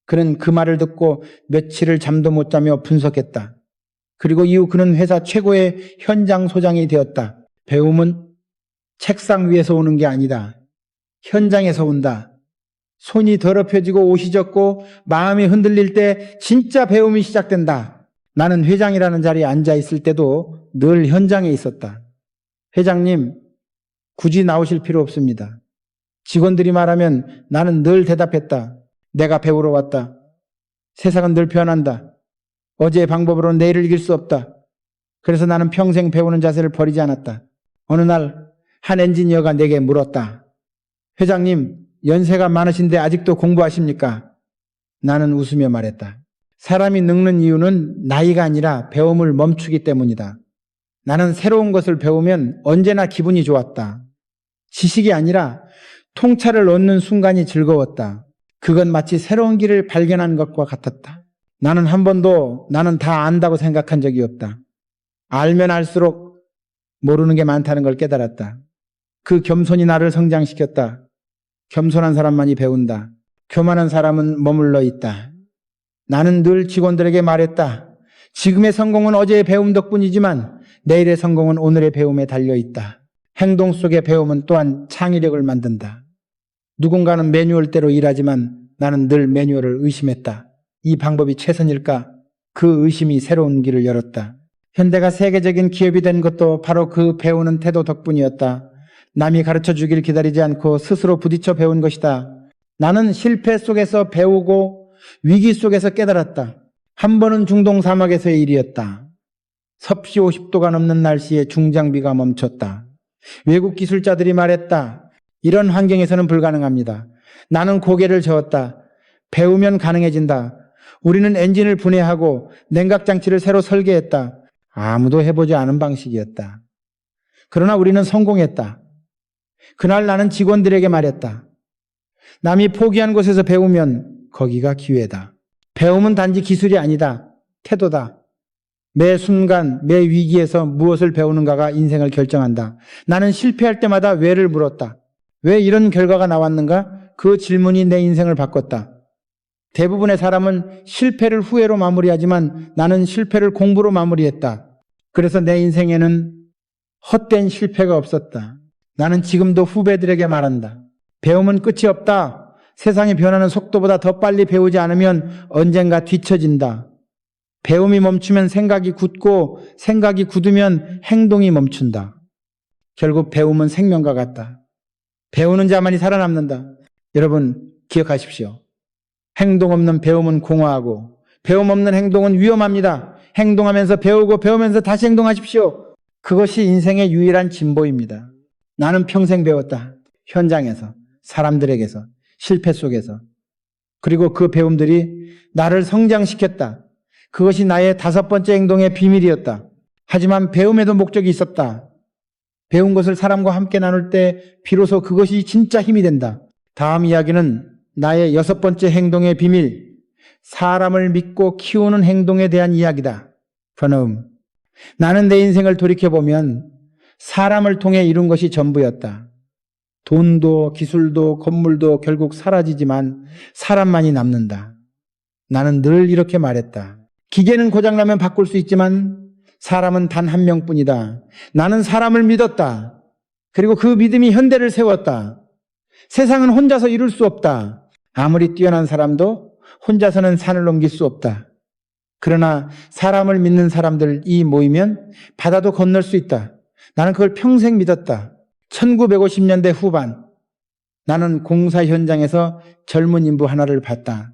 그는 그 말을 듣고 며칠을 잠도 못 자며 분석했다. 그리고 이후 그는 회사 최고의 현장 소장이 되었다. 배움은 책상 위에서 오는 게 아니다. 현장에서 온다. 손이 더럽혀지고 옷이 젖고 마음이 흔들릴 때 진짜 배움이 시작된다. 나는 회장이라는 자리에 앉아 있을 때도 늘 현장에 있었다. 회장님, 굳이 나오실 필요 없습니다. 직원들이 말하면 나는 늘 대답했다. 내가 배우러 왔다. 세상은 늘 변한다. 어제의 방법으로 내일을 이길 수 없다. 그래서 나는 평생 배우는 자세를 버리지 않았다. 어느 날 한 엔지니어가 내게 물었다. 회장님, 연세가 많으신데 아직도 공부하십니까? 나는 웃으며 말했다. 사람이 늙는 이유는 나이가 아니라 배움을 멈추기 때문이다. 나는 새로운 것을 배우면 언제나 기분이 좋았다. 지식이 아니라 통찰을 얻는 순간이 즐거웠다. 그건 마치 새로운 길을 발견한 것과 같았다. 나는 한 번도 나는 다 안다고 생각한 적이 없다. 알면 알수록 모르는 게 많다는 걸 깨달았다. 그 겸손이 나를 성장시켰다. 겸손한 사람만이 배운다. 교만한 사람은 머물러 있다. 나는 늘 직원들에게 말했다. 지금의 성공은 어제의 배움 덕분이지만 내일의 성공은 오늘의 배움에 달려있다. 행동 속의 배움은 또한 창의력을 만든다. 누군가는 매뉴얼대로 일하지만 나는 늘 매뉴얼을 의심했다. 이 방법이 최선일까? 그 의심이 새로운 길을 열었다. 현대가 세계적인 기업이 된 것도 바로 그 배우는 태도 덕분이었다. 남이 가르쳐 주길 기다리지 않고 스스로 부딪혀 배운 것이다. 나는 실패 속에서 배우고 위기 속에서 깨달았다. 한 번은 중동 사막에서의 일이었다. 섭씨 50도가 넘는 날씨에 중장비가 멈췄다. 외국 기술자들이 말했다. 이런 환경에서는 불가능합니다. 나는 고개를 저었다. 배우면 가능해진다. 우리는 엔진을 분해하고 냉각장치를 새로 설계했다. 아무도 해보지 않은 방식이었다. 그러나 우리는 성공했다. 그날 나는 직원들에게 말했다. 남이 포기한 곳에서 배우면 거기가 기회다. 배움은 단지 기술이 아니다. 태도다. 매 순간, 매 위기에서 무엇을 배우는가가 인생을 결정한다. 나는 실패할 때마다 왜를 물었다. 왜 이런 결과가 나왔는가? 그 질문이 내 인생을 바꿨다. 대부분의 사람은 실패를 후회로 마무리하지만 나는 실패를 공부로 마무리했다. 그래서 내 인생에는 헛된 실패가 없었다. 나는 지금도 후배들에게 말한다. 배움은 끝이 없다. 세상이 변하는 속도보다 더 빨리 배우지 않으면 언젠가 뒤처진다. 배움이 멈추면 생각이 굳고 생각이 굳으면 행동이 멈춘다. 결국 배움은 생명과 같다. 배우는 자만이 살아남는다. 여러분 기억하십시오. 행동 없는 배움은 공허하고 배움 없는 행동은 위험합니다. 행동하면서 배우고 배우면서 다시 행동하십시오. 그것이 인생의 유일한 진보입니다. 나는 평생 배웠다. 현장에서, 사람들에게서, 실패 속에서. 그리고 그 배움들이 나를 성장시켰다. 그것이 나의 5번째 행동의 비밀이었다. 하지만 배움에도 목적이 있었다. 배운 것을 사람과 함께 나눌 때 비로소 그것이 진짜 힘이 된다. 다음 이야기는 나의 6번째 행동의 비밀, 사람을 믿고 키우는 행동에 대한 이야기다. 번호음. 나는 내 인생을 돌이켜보면 사람을 통해 이룬 것이 전부였다. 돈도 기술도 건물도 결국 사라지지만 사람만이 남는다. 나는 늘 이렇게 말했다. 기계는 고장나면 바꿀 수 있지만 사람은 단 한 명뿐이다. 나는 사람을 믿었다. 그리고 그 믿음이 현대를 세웠다. 세상은 혼자서 이룰 수 없다. 아무리 뛰어난 사람도 혼자서는 산을 넘길 수 없다. 그러나 사람을 믿는 사람들이 모이면 바다도 건널 수 있다. 나는 그걸 평생 믿었다. 1950년대 후반 나는 공사 현장에서 젊은 인부 하나를 봤다.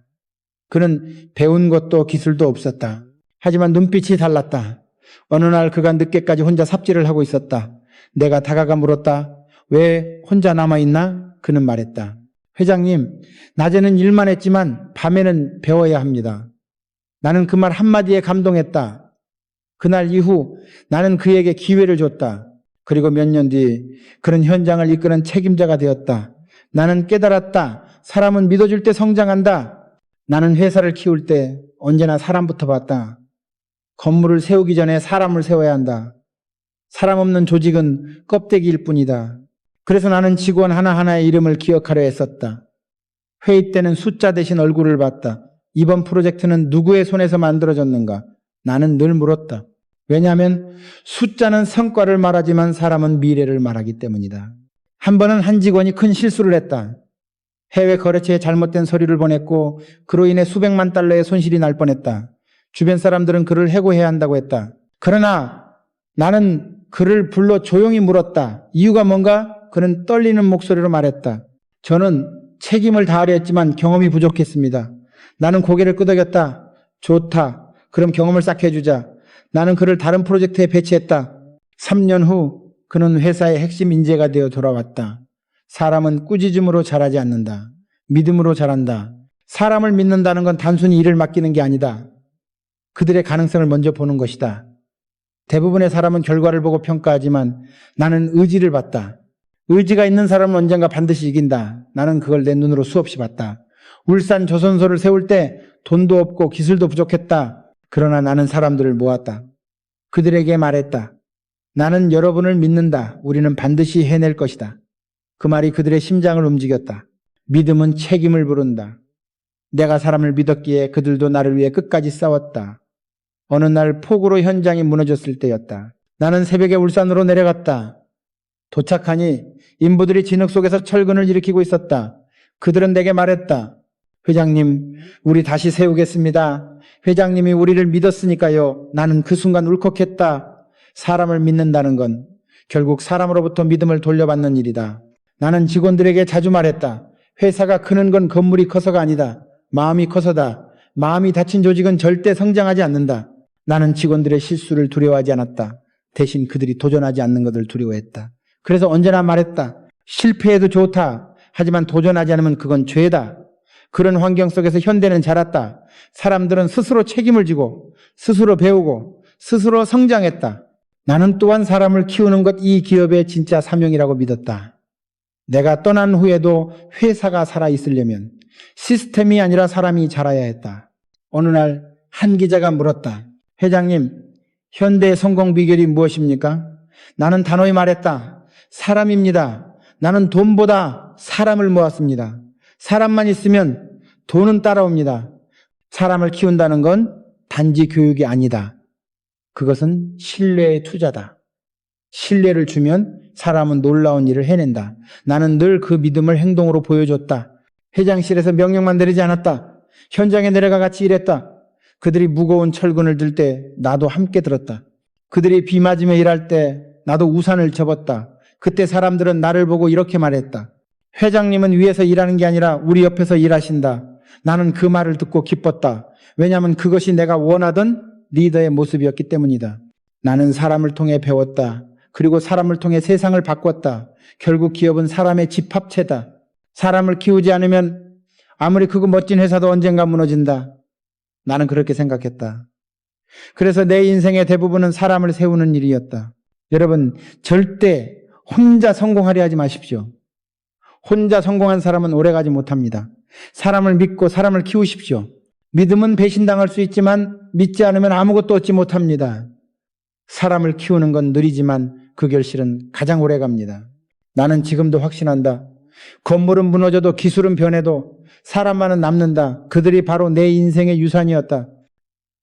그는 배운 것도 기술도 없었다. 하지만 눈빛이 달랐다. 어느 날 그가 늦게까지 혼자 삽질을 하고 있었다. 내가 다가가 물었다. 왜 혼자 남아있나? 그는 말했다. 회장님, 낮에는 일만 했지만 밤에는 배워야 합니다. 나는 그 말 한마디에 감동했다. 그날 이후 나는 그에게 기회를 줬다. 그리고 몇 년 뒤 그런 현장을 이끄는 책임자가 되었다. 나는 깨달았다. 사람은 믿어줄 때 성장한다. 나는 회사를 키울 때 언제나 사람부터 봤다. 건물을 세우기 전에 사람을 세워야 한다. 사람 없는 조직은 껍데기일 뿐이다. 그래서 나는 직원 하나하나의 이름을 기억하려 했었다. 회의 때는 숫자 대신 얼굴을 봤다. 이번 프로젝트는 누구의 손에서 만들어졌는가? 나는 늘 물었다. 왜냐하면 숫자는 성과를 말하지만 사람은 미래를 말하기 때문이다. 한 번은 한 직원이 큰 실수를 했다. 해외 거래처에 잘못된 서류를 보냈고 그로 인해 수백만 달러의 손실이 날 뻔했다. 주변 사람들은 그를 해고해야 한다고 했다. 그러나 나는 그를 불러 조용히 물었다. 이유가 뭔가? 그는 떨리는 목소리로 말했다. 저는 책임을 다하려 했지만 경험이 부족했습니다. 나는 고개를 끄덕였다. 좋다. 그럼 경험을 쌓게 해주자. 나는 그를 다른 프로젝트에 배치했다. 3년 후 그는 회사의 핵심 인재가 되어 돌아왔다. 사람은 꾸짖음으로 자라지 않는다. 믿음으로 자란다. 사람을 믿는다는 건 단순히 일을 맡기는 게 아니다. 그들의 가능성을 먼저 보는 것이다. 대부분의 사람은 결과를 보고 평가하지만 나는 의지를 봤다. 의지가 있는 사람은 언젠가 반드시 이긴다. 나는 그걸 내 눈으로 수없이 봤다. 울산 조선소를 세울 때 돈도 없고 기술도 부족했다. 그러나 나는 사람들을 모았다. 그들에게 말했다. 나는 여러분을 믿는다. 우리는 반드시 해낼 것이다. 그 말이 그들의 심장을 움직였다. 믿음은 책임을 부른다. 내가 사람을 믿었기에 그들도 나를 위해 끝까지 싸웠다. 어느 날 폭우로 현장이 무너졌을 때였다. 나는 새벽에 울산으로 내려갔다. 도착하니 인부들이 진흙 속에서 철근을 일으키고 있었다. 그들은 내게 말했다. 회장님, 우리 다시 세우겠습니다. 회장님이 우리를 믿었으니까요. 나는 그 순간 울컥했다. 사람을 믿는다는 건 결국 사람으로부터 믿음을 돌려받는 일이다. 나는 직원들에게 자주 말했다. 회사가 크는 건 건물이 커서가 아니다. 마음이 커서다. 마음이 닫힌 조직은 절대 성장하지 않는다. 나는 직원들의 실수를 두려워하지 않았다. 대신 그들이 도전하지 않는 것을 두려워했다. 그래서 언제나 말했다. 실패해도 좋다. 하지만 도전하지 않으면 그건 죄다. 그런 환경 속에서 현대는 자랐다. 사람들은 스스로 책임을 지고 스스로 배우고 스스로 성장했다. 나는 또한 사람을 키우는 것 이 기업의 진짜 사명이라고 믿었다. 내가 떠난 후에도 회사가 살아있으려면 시스템이 아니라 사람이 자라야 했다. 어느 날 한 기자가 물었다. 회장님, 현대의 성공 비결이 무엇입니까? 나는 단호히 말했다. 사람입니다. 나는 돈보다 사람을 모았습니다. 사람만 있으면 돈은 따라옵니다. 사람을 키운다는 건 단지 교육이 아니다. 그것은 신뢰의 투자다. 신뢰를 주면 사람은 놀라운 일을 해낸다. 나는 늘 그 믿음을 행동으로 보여줬다. 회장실에서 명령만 내리지 않았다. 현장에 내려가 같이 일했다. 그들이 무거운 철근을 들 때 나도 함께 들었다. 그들이 비 맞으며 일할 때 나도 우산을 접었다. 그때 사람들은 나를 보고 이렇게 말했다. 회장님은 위에서 일하는 게 아니라 우리 옆에서 일하신다. 나는 그 말을 듣고 기뻤다. 왜냐하면 그것이 내가 원하던 리더의 모습이었기 때문이다. 나는 사람을 통해 배웠다. 그리고 사람을 통해 세상을 바꿨다. 결국 기업은 사람의 집합체다. 사람을 키우지 않으면 아무리 크고 멋진 회사도 언젠가 무너진다. 나는 그렇게 생각했다. 그래서 내 인생의 대부분은 사람을 세우는 일이었다. 여러분, 절대 혼자 성공하려 하지 마십시오. 혼자 성공한 사람은 오래가지 못합니다. 사람을 믿고 사람을 키우십시오. 믿음은 배신당할 수 있지만 믿지 않으면 아무것도 얻지 못합니다. 사람을 키우는 건 느리지만 그 결실은 가장 오래 갑니다. 나는 지금도 확신한다. 건물은 무너져도 기술은 변해도 사람만은 남는다. 그들이 바로 내 인생의 유산이었다.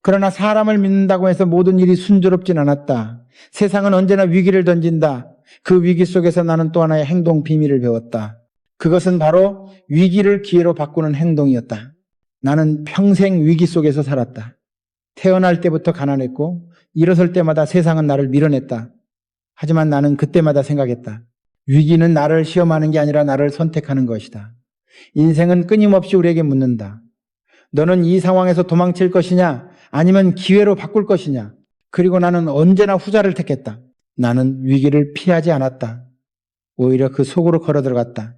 그러나 사람을 믿는다고 해서 모든 일이 순조롭진 않았다. 세상은 언제나 위기를 던진다. 그 위기 속에서 나는 또 하나의 행동 비밀을 배웠다. 그것은 바로 위기를 기회로 바꾸는 행동이었다. 나는 평생 위기 속에서 살았다. 태어날 때부터 가난했고 일어설 때마다 세상은 나를 밀어냈다. 하지만 나는 그때마다 생각했다. 위기는 나를 시험하는 게 아니라 나를 선택하는 것이다. 인생은 끊임없이 우리에게 묻는다. 너는 이 상황에서 도망칠 것이냐 아니면 기회로 바꿀 것이냐. 그리고 나는 언제나 후자를 택했다. 나는 위기를 피하지 않았다. 오히려 그 속으로 걸어 들어갔다.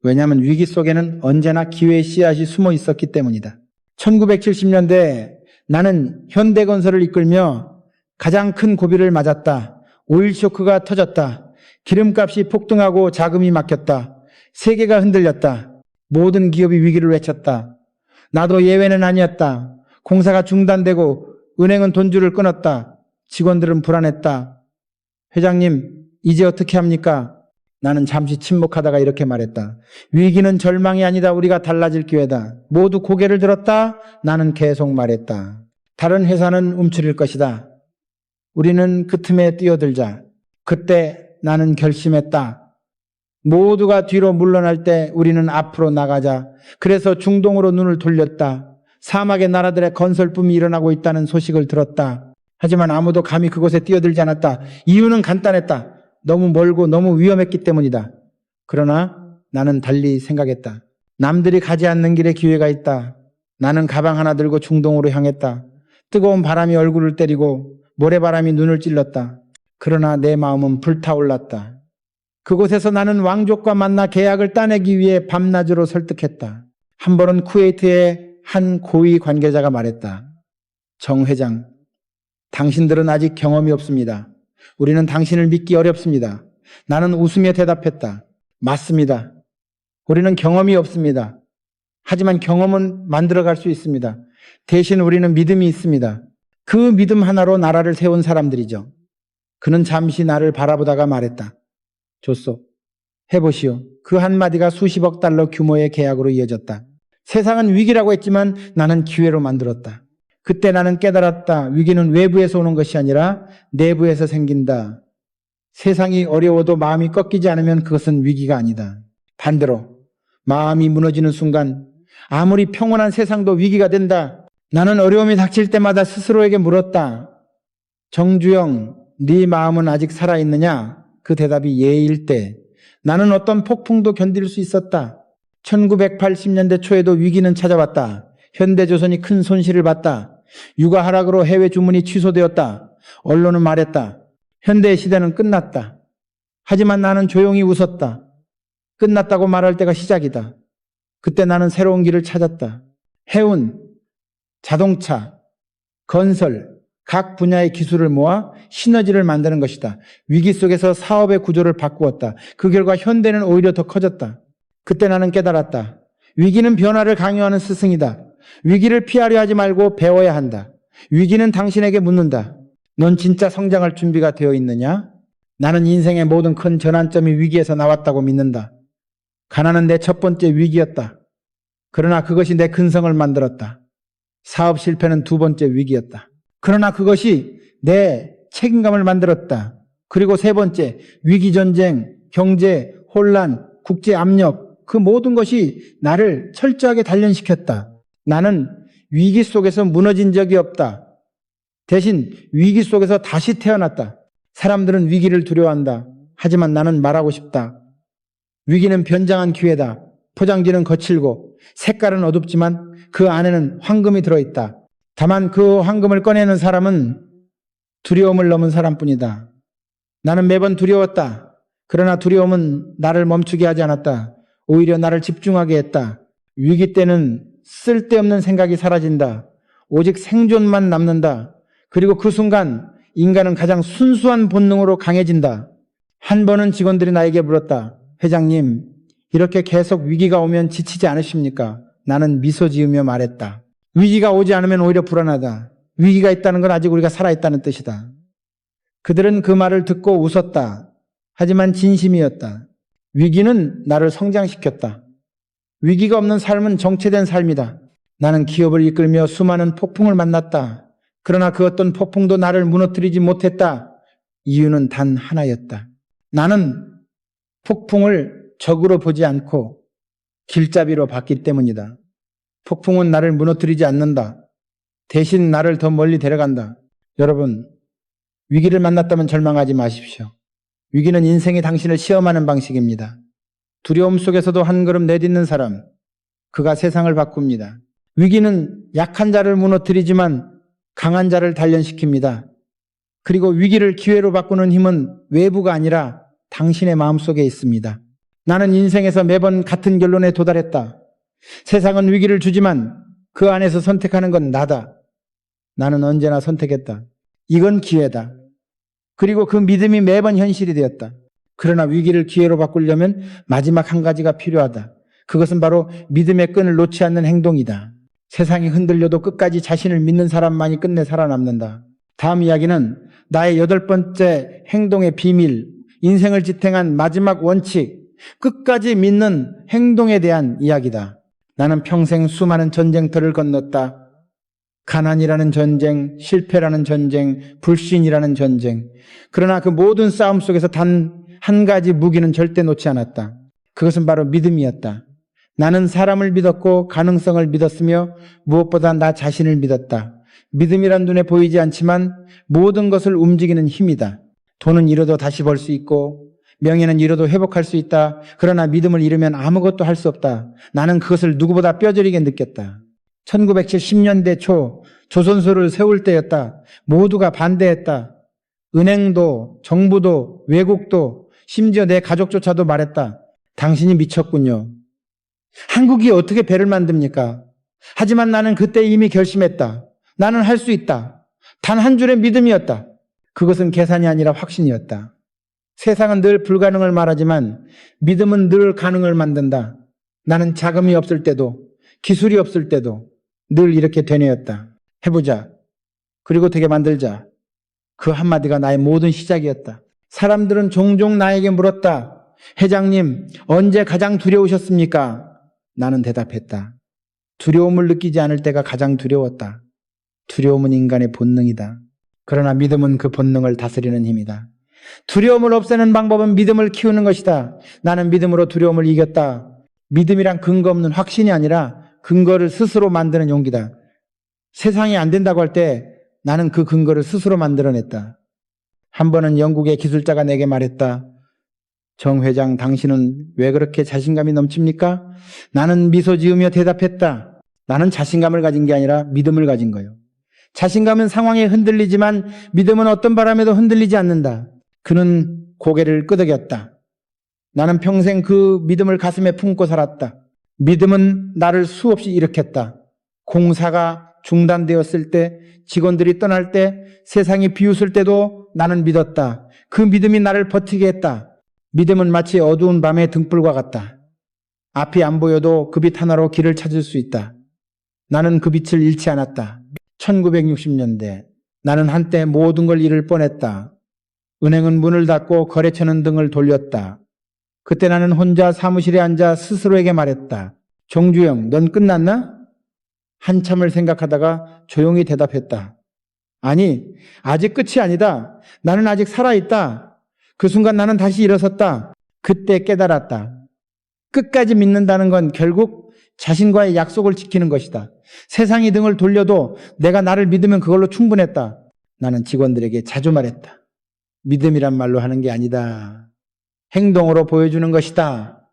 왜냐하면 위기 속에는 언제나 기회의 씨앗이 숨어 있었기 때문이다. 1970년대에 나는 현대건설을 이끌며 가장 큰 고비를 맞았다. 오일 쇼크가 터졌다. 기름값이 폭등하고 자금이 막혔다. 세계가 흔들렸다. 모든 기업이 위기를 외쳤다. 나도 예외는 아니었다. 공사가 중단되고 은행은 돈줄을 끊었다. 직원들은 불안했다. 회장님, 이제 어떻게 합니까? 나는 잠시 침묵하다가 이렇게 말했다. 위기는 절망이 아니다. 우리가 달라질 기회다. 모두 고개를 들었다. 나는 계속 말했다. 다른 회사는 움츠릴 것이다. 우리는 그 틈에 뛰어들자. 그때 나는 결심했다. 모두가 뒤로 물러날 때 우리는 앞으로 나가자. 그래서 중동으로 눈을 돌렸다. 사막의 나라들의 건설붐이 일어나고 있다는 소식을 들었다. 하지만 아무도 감히 그곳에 뛰어들지 않았다. 이유는 간단했다. 너무 멀고 너무 위험했기 때문이다. 그러나 나는 달리 생각했다. 남들이 가지 않는 길에 기회가 있다. 나는 가방 하나 들고 중동으로 향했다. 뜨거운 바람이 얼굴을 때리고 모래바람이 눈을 찔렀다. 그러나 내 마음은 불타올랐다. 그곳에서 나는 왕족과 만나 계약을 따내기 위해 밤낮으로 설득했다. 한 번은 쿠웨이트의 한 고위 관계자가 말했다. 정 회장, 당신들은 아직 경험이 없습니다. 우리는 당신을 믿기 어렵습니다. 나는 웃으며 대답했다. 맞습니다. 우리는 경험이 없습니다. 하지만 경험은 만들어갈 수 있습니다. 대신 우리는 믿음이 있습니다. 그 믿음 하나로 나라를 세운 사람들이죠. 그는 잠시 나를 바라보다가 말했다. 좋소. 해보시오. 그 한마디가 수십억 달러 규모의 계약으로 이어졌다. 세상은 위기라고 했지만 나는 기회로 만들었다. 그때 나는 깨달았다. 위기는 외부에서 오는 것이 아니라 내부에서 생긴다. 세상이 어려워도 마음이 꺾이지 않으면 그것은 위기가 아니다. 반대로 마음이 무너지는 순간 아무리 평온한 세상도 위기가 된다. 나는 어려움이 닥칠 때마다 스스로에게 물었다. 정주영, 네 마음은 아직 살아있느냐? 그 대답이 예일 때 나는 어떤 폭풍도 견딜 수 있었다. 1980년대 초에도 위기는 찾아왔다. 현대조선이 큰 손실을 봤다. 육아 하락으로 해외 주문이 취소되었다. 언론은 말했다. 현대의 시대는 끝났다. 하지만 나는 조용히 웃었다. 끝났다고 말할 때가 시작이다. 그때 나는 새로운 길을 찾았다. 해운, 자동차, 건설, 각 분야의 기술을 모아 시너지를 만드는 것이다. 위기 속에서 사업의 구조를 바꾸었다. 그 결과 현대는 오히려 더 커졌다. 그때 나는 깨달았다. 위기는 변화를 강요하는 스승이다. 위기를 피하려 하지 말고 배워야 한다. 위기는 당신에게 묻는다. 넌 진짜 성장할 준비가 되어 있느냐? 나는 인생의 모든 큰 전환점이 위기에서 나왔다고 믿는다. 가난은 내 첫 번째 위기였다. 그러나 그것이 내 근성을 만들었다. 사업 실패는 두 번째 위기였다. 그러나 그것이 내 책임감을 만들었다. 그리고 세 번째, 위기 전쟁, 경제, 혼란, 국제 압력, 그 모든 것이 나를 철저하게 단련시켰다. 나는 위기 속에서 무너진 적이 없다. 대신 위기 속에서 다시 태어났다. 사람들은 위기를 두려워한다. 하지만 나는 말하고 싶다. 위기는 변장한 기회다. 포장지는 거칠고 색깔은 어둡지만 그 안에는 황금이 들어있다. 다만 그 황금을 꺼내는 사람은 두려움을 넘은 사람뿐이다. 나는 매번 두려웠다. 그러나 두려움은 나를 멈추게 하지 않았다. 오히려 나를 집중하게 했다. 위기 때는 쓸데없는 생각이 사라진다. 오직 생존만 남는다. 그리고 그 순간 인간은 가장 순수한 본능으로 강해진다. 한 번은 직원들이 나에게 물었다. 회장님, 이렇게 계속 위기가 오면 지치지 않으십니까? 나는 미소 지으며 말했다. 위기가 오지 않으면 오히려 불안하다. 위기가 있다는 건 아직 우리가 살아있다는 뜻이다. 그들은 그 말을 듣고 웃었다. 하지만 진심이었다. 위기는 나를 성장시켰다. 위기가 없는 삶은 정체된 삶이다. 나는 기업을 이끌며 수많은 폭풍을 만났다. 그러나 그 어떤 폭풍도 나를 무너뜨리지 못했다. 이유는 단 하나였다. 나는 폭풍을 적으로 보지 않고 길잡이로 봤기 때문이다. 폭풍은 나를 무너뜨리지 않는다. 대신 나를 더 멀리 데려간다. 여러분, 위기를 만났다면 절망하지 마십시오. 위기는 인생이 당신을 시험하는 방식입니다. 두려움 속에서도 한 걸음 내딛는 사람, 그가 세상을 바꿉니다. 위기는 약한 자를 무너뜨리지만 강한 자를 단련시킵니다. 그리고 위기를 기회로 바꾸는 힘은 외부가 아니라 당신의 마음속에 있습니다. 나는 인생에서 매번 같은 결론에 도달했다. 세상은 위기를 주지만 그 안에서 선택하는 건 나다. 나는 언제나 선택했다. 이건 기회다. 그리고 그 믿음이 매번 현실이 되었다. 그러나 위기를 기회로 바꾸려면 마지막 한 가지가 필요하다. 그것은 바로 믿음의 끈을 놓지 않는 행동이다. 세상이 흔들려도 끝까지 자신을 믿는 사람만이 끝내 살아남는다. 다음 이야기는 나의 8번째 행동의 비밀, 인생을 지탱한 마지막 원칙, 끝까지 믿는 행동에 대한 이야기다. 나는 평생 수많은 전쟁터를 건넜다. 가난이라는 전쟁, 실패라는 전쟁, 불신이라는 전쟁. 그러나 그 모든 싸움 속에서 단 한 가지 무기는 절대 놓지 않았다. 그것은 바로 믿음이었다. 나는 사람을 믿었고 가능성을 믿었으며 무엇보다 나 자신을 믿었다. 믿음이란 눈에 보이지 않지만 모든 것을 움직이는 힘이다. 돈은 잃어도 다시 벌 수 있고 명예는 잃어도 회복할 수 있다. 그러나 믿음을 잃으면 아무것도 할 수 없다. 나는 그것을 누구보다 뼈저리게 느꼈다. 1970년대 초 조선소를 세울 때였다. 모두가 반대했다. 은행도, 정부도, 외국도, 심지어 내 가족조차도 말했다. 당신이 미쳤군요. 한국이 어떻게 배를 만듭니까? 하지만 나는 그때 이미 결심했다. 나는 할 수 있다. 단 한 줄의 믿음이었다. 그것은 계산이 아니라 확신이었다. 세상은 늘 불가능을 말하지만 믿음은 늘 가능을 만든다. 나는 자금이 없을 때도 기술이 없을 때도 늘 이렇게 되뇌었다. 해보자. 그리고 되게 만들자. 그 한마디가 나의 모든 시작이었다. 사람들은 종종 나에게 물었다. 회장님, 언제 가장 두려우셨습니까? 나는 대답했다. 두려움을 느끼지 않을 때가 가장 두려웠다. 두려움은 인간의 본능이다. 그러나 믿음은 그 본능을 다스리는 힘이다. 두려움을 없애는 방법은 믿음을 키우는 것이다. 나는 믿음으로 두려움을 이겼다. 믿음이란 근거 없는 확신이 아니라 근거를 스스로 만드는 용기다. 세상이 안 된다고 할 때 나는 그 근거를 스스로 만들어냈다. 한 번은 영국의 기술자가 내게 말했다. 정 회장, 당신은 왜 그렇게 자신감이 넘칩니까? 나는 미소 지으며 대답했다. 나는 자신감을 가진 게 아니라 믿음을 가진 거예요. 자신감은 상황에 흔들리지만 믿음은 어떤 바람에도 흔들리지 않는다. 그는 고개를 끄덕였다. 나는 평생 그 믿음을 가슴에 품고 살았다. 믿음은 나를 수없이 일으켰다. 공사가 중단되었을 때, 직원들이 떠날 때, 세상이 비웃을 때도 나는 믿었다. 그 믿음이 나를 버티게 했다. 믿음은 마치 어두운 밤의 등불과 같다. 앞이 안 보여도 그 빛 하나로 길을 찾을 수 있다. 나는 그 빛을 잃지 않았다. 1960년대 나는 한때 모든 걸 잃을 뻔했다. 은행은 문을 닫고 거래처는 등을 돌렸다. 그때 나는 혼자 사무실에 앉아 스스로에게 말했다. 정주영, 넌 끝났나? 한참을 생각하다가 조용히 대답했다. 아니, 아직 끝이 아니다. 나는 아직 살아있다. 그 순간 나는 다시 일어섰다. 그때 깨달았다. 끝까지 믿는다는 건 결국 자신과의 약속을 지키는 것이다. 세상이 등을 돌려도 내가 나를 믿으면 그걸로 충분했다. 나는 직원들에게 자주 말했다. 믿음이란 말로 하는 게 아니다. 행동으로 보여주는 것이다.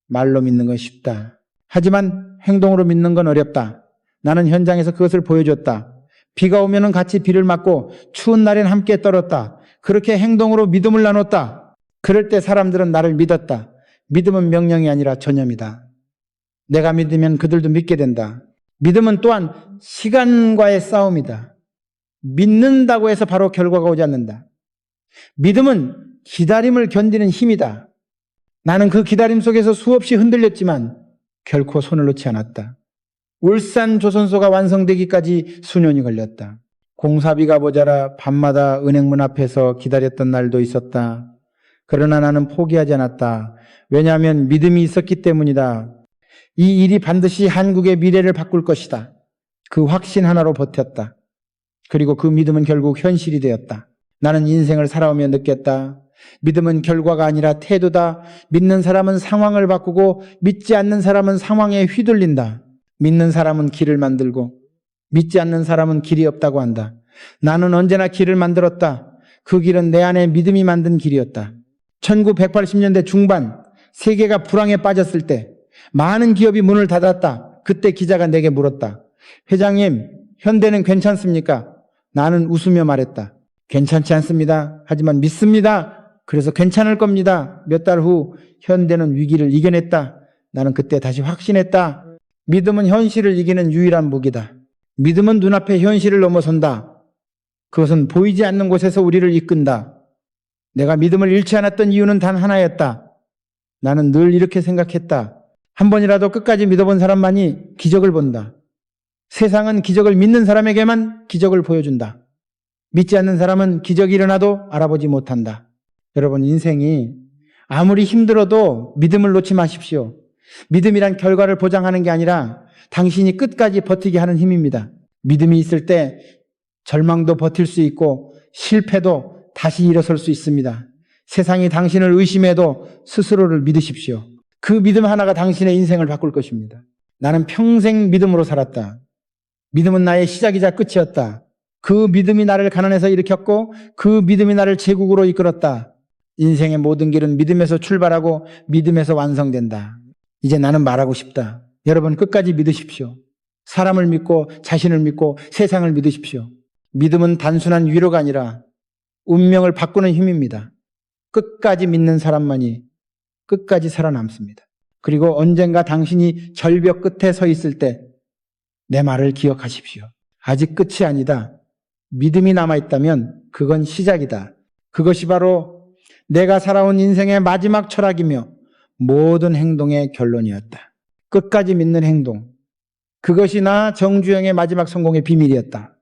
말로 믿는 건 쉽다. 하지만 행동으로 믿는 건 어렵다. 나는 현장에서 그것을 보여줬다. 비가 오면 같이 비를 맞고 추운 날엔 함께 떨었다. 그렇게 행동으로 믿음을 나눴다. 그럴 때 사람들은 나를 믿었다. 믿음은 명령이 아니라 전념이다. 내가 믿으면 그들도 믿게 된다. 믿음은 또한 시간과의 싸움이다. 믿는다고 해서 바로 결과가 오지 않는다. 믿음은 기다림을 견디는 힘이다. 나는 그 기다림 속에서 수없이 흔들렸지만 결코 손을 놓지 않았다. 울산 조선소가 완성되기까지 수년이 걸렸다. 공사비가 모자라 밤마다 은행문 앞에서 기다렸던 날도 있었다. 그러나 나는 포기하지 않았다. 왜냐하면 믿음이 있었기 때문이다. 이 일이 반드시 한국의 미래를 바꿀 것이다. 그 확신 하나로 버텼다. 그리고 그 믿음은 결국 현실이 되었다. 나는 인생을 살아오며 느꼈다. 믿음은 결과가 아니라 태도다. 믿는 사람은 상황을 바꾸고 믿지 않는 사람은 상황에 휘둘린다. 믿는 사람은 길을 만들고 믿지 않는 사람은 길이 없다고 한다. 나는 언제나 길을 만들었다. 그 길은 내 안에 믿음이 만든 길이었다. 1980년대 중반 세계가 불황에 빠졌을 때 많은 기업이 문을 닫았다. 그때 기자가 내게 물었다. 회장님, 현대는 괜찮습니까? 나는 웃으며 말했다. 괜찮지 않습니다. 하지만 믿습니다. 그래서 괜찮을 겁니다. 몇 달 후 현대는 위기를 이겨냈다. 나는 그때 다시 확신했다. 믿음은 현실을 이기는 유일한 무기다. 믿음은 눈앞의 현실을 넘어선다. 그것은 보이지 않는 곳에서 우리를 이끈다. 내가 믿음을 잃지 않았던 이유는 단 하나였다. 나는 늘 이렇게 생각했다. 한 번이라도 끝까지 믿어본 사람만이 기적을 본다. 세상은 기적을 믿는 사람에게만 기적을 보여준다. 믿지 않는 사람은 기적이 일어나도 알아보지 못한다. 여러분, 인생이 아무리 힘들어도 믿음을 놓지 마십시오. 믿음이란 결과를 보장하는 게 아니라 당신이 끝까지 버티게 하는 힘입니다. 믿음이 있을 때 절망도 버틸 수 있고 실패도 다시 일어설 수 있습니다. 세상이 당신을 의심해도 스스로를 믿으십시오. 그 믿음 하나가 당신의 인생을 바꿀 것입니다. 나는 평생 믿음으로 살았다. 믿음은 나의 시작이자 끝이었다. 그 믿음이 나를 가난해서 일으켰고 그 믿음이 나를 제국으로 이끌었다. 인생의 모든 길은 믿음에서 출발하고 믿음에서 완성된다. 이제 나는 말하고 싶다. 여러분 끝까지 믿으십시오. 사람을 믿고 자신을 믿고 세상을 믿으십시오. 믿음은 단순한 위로가 아니라 운명을 바꾸는 힘입니다. 끝까지 믿는 사람만이 끝까지 살아남습니다. 그리고 언젠가 당신이 절벽 끝에 서 있을 때 내 말을 기억하십시오. 아직 끝이 아니다. 믿음이 남아있다면 그건 시작이다. 그것이 바로 내가 살아온 인생의 마지막 철학이며 모든 행동의 결론이었다. 끝까지 믿는 행동. 그것이 나 정주영의 마지막 성공의 비밀이었다.